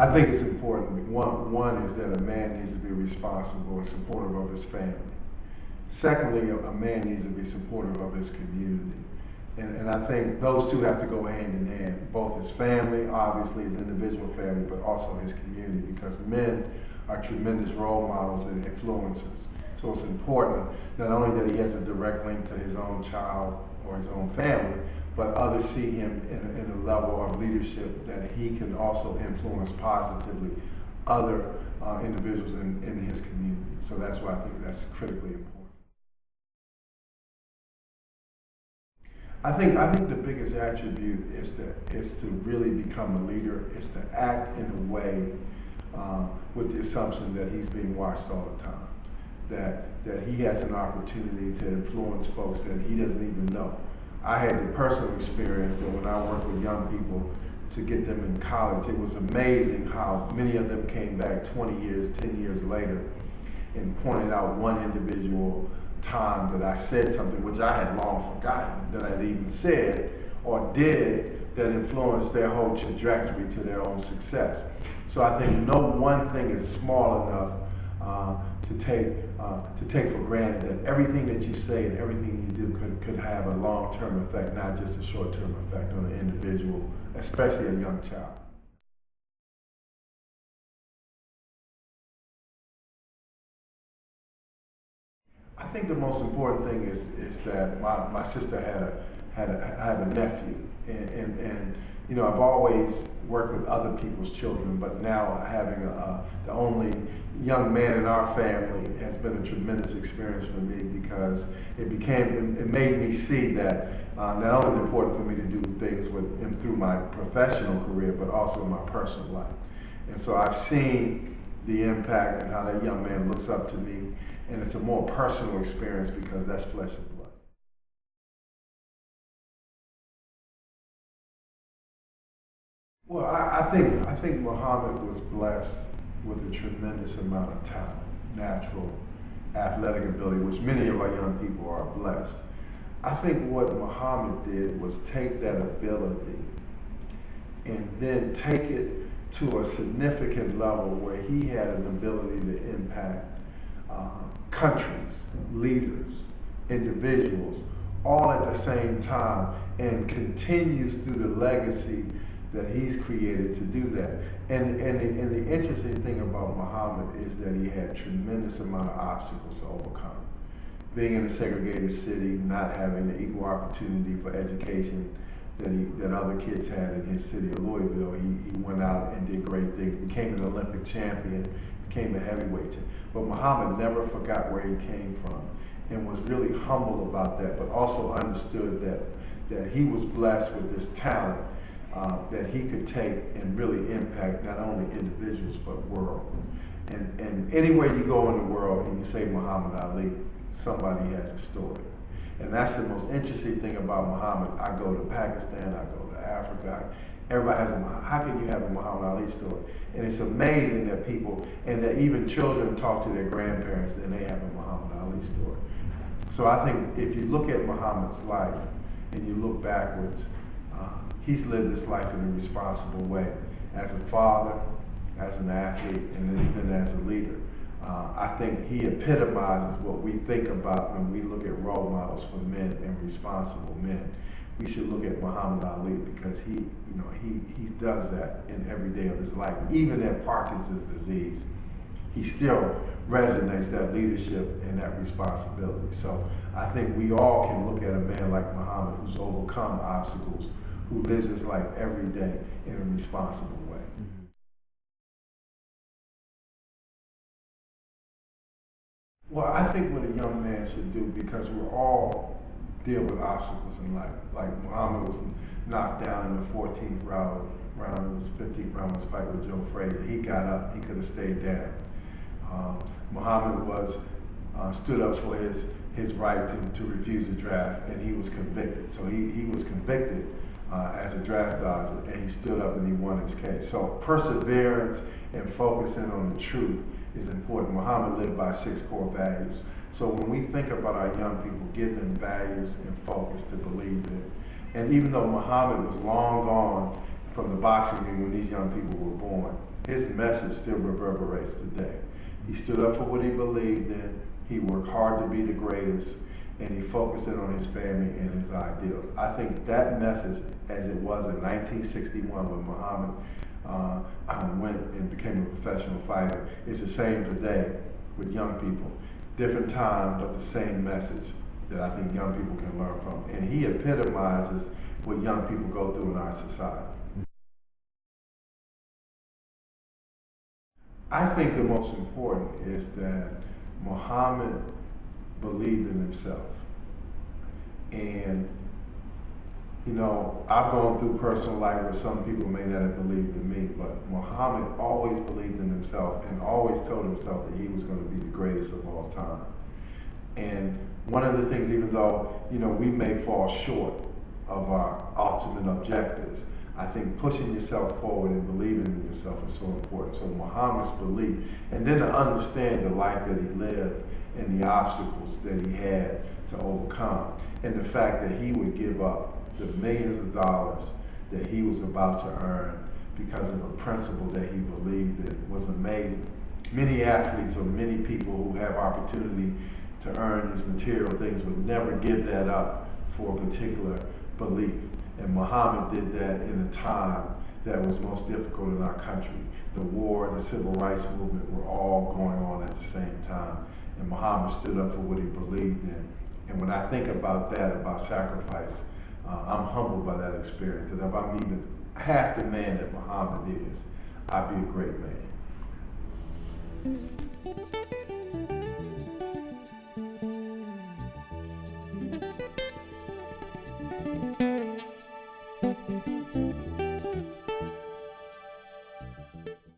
I think it's important. One is that a man needs to be responsible and supportive of his family. Secondly, a man needs to be supportive of his community. And I think those two have to go hand in hand, both his family, obviously his individual family, but also his community, because men are tremendous role models and influencers. So it's important not only that he has a direct link to his own child or his own family, but others see him in a level of leadership that he can also influence positively other individuals in his community. So that's why I think that's critically important. I think the biggest attribute is to really become a leader, is to act in a way with the assumption that he's being watched all the time, that he has an opportunity to influence folks that he doesn't even know. I had the personal experience that when I worked with young people to get them in college, it was amazing how many of them came back 20 years, 10 years later and pointed out one individual time that I said something which I had long forgotten that I'd even said or did that influenced their whole trajectory to their own success. So I think no one thing is small enough to take for granted that everything that you say and everything you do could have a long-term effect, not just a short-term effect on an individual, especially a young child. I think the most important thing is that my sister I have a nephew, and you know, I've always worked with other people's children, but now having the only young man in our family has been a tremendous experience for me, because it made me see that not only is it important for me to do things with him through my professional career, but also in my personal life. And so I've seen the impact and how that young man looks up to me, and it's a more personal experience because that's flesh and blood. Well, I think Muhammad was blessed with a tremendous amount of talent, natural, athletic ability, which many of our young people are blessed. I think what Muhammad did was take that ability and then take it to a significant level where he had an ability to impact countries, leaders, individuals, all at the same time, and continues through the legacy that he's created to do that. And the interesting thing about Muhammad is that he had tremendous amount of obstacles to overcome. Being in a segregated city, not having the equal opportunity for education that other kids had in his city of Louisville, he went out and did great things, became an Olympic champion, became a heavyweight champion. But Muhammad never forgot where he came from and was really humble about that, but also understood that he was blessed with this talent that he could take and really impact not only individuals but world. And anywhere you go in the world and you say Muhammad Ali, somebody has a story. And that's the most interesting thing about Muhammad. I go to Pakistan, I go to Africa, everybody has how can you have a Muhammad Ali story? And it's amazing that people, and that even children talk to their grandparents and they have a Muhammad Ali story. So I think if you look at Muhammad's life and you look backwards, he's lived his life in a responsible way, as a father, as an athlete, and then as a leader. I think he epitomizes what we think about when we look at role models for men and responsible men. We should look at Muhammad Ali because he does that in every day of his life. Even at Parkinson's disease, he still resonates that leadership and that responsibility. So I think we all can look at a man like Muhammad who's overcome obstacles, who lives his life every day in a responsible way. Well, I think what a young man should do, because we're all deal with obstacles in life. Like Muhammad was knocked down in the 14th round, in his 15th round was fight with Joe Frazier. He got up, he could have stayed down. Muhammad was stood up for his right to refuse the draft, and he was convicted. So he was convicted as a draft dodger, and he stood up and he won his case. So perseverance and focusing on the truth is important. Muhammad lived by 6 core values. So when we think about our young people, give them values and focus to believe in. And even though Muhammad was long gone from the boxing ring when these young people were born, his message still reverberates today. He stood up for what he believed in, he worked hard to be the greatest, and he focused in on his family and his ideals. I think that message, as it was in 1961 when Muhammad went and became a professional fighter, is the same today with young people. Different time, but the same message that I think young people can learn from. And he epitomizes what young people go through in our society. I think the most important is that Muhammad believed in himself. And, you know, I've gone through personal life where some people may not have believed in me, but Muhammad always believed in himself and always told himself that he was going to be the greatest of all time. And one of the things, even though, you know, we may fall short of our ultimate objectives, I think pushing yourself forward and believing in yourself is so important. So Muhammad's belief, and then to understand the life that he lived and the obstacles that he had to overcome, and the fact that he would give up the millions of dollars that he was about to earn because of a principle that he believed in was amazing. Many athletes or many people who have opportunity to earn these material things would never give that up for a particular belief. And Muhammad did that in a time that was most difficult in our country. The war, the civil rights movement were all going on at the same time. And Muhammad stood up for what he believed in. And when I think about that, about sacrifice, I'm humbled by that experience. And if I'm even half the man that Muhammad is, I'd be a great man.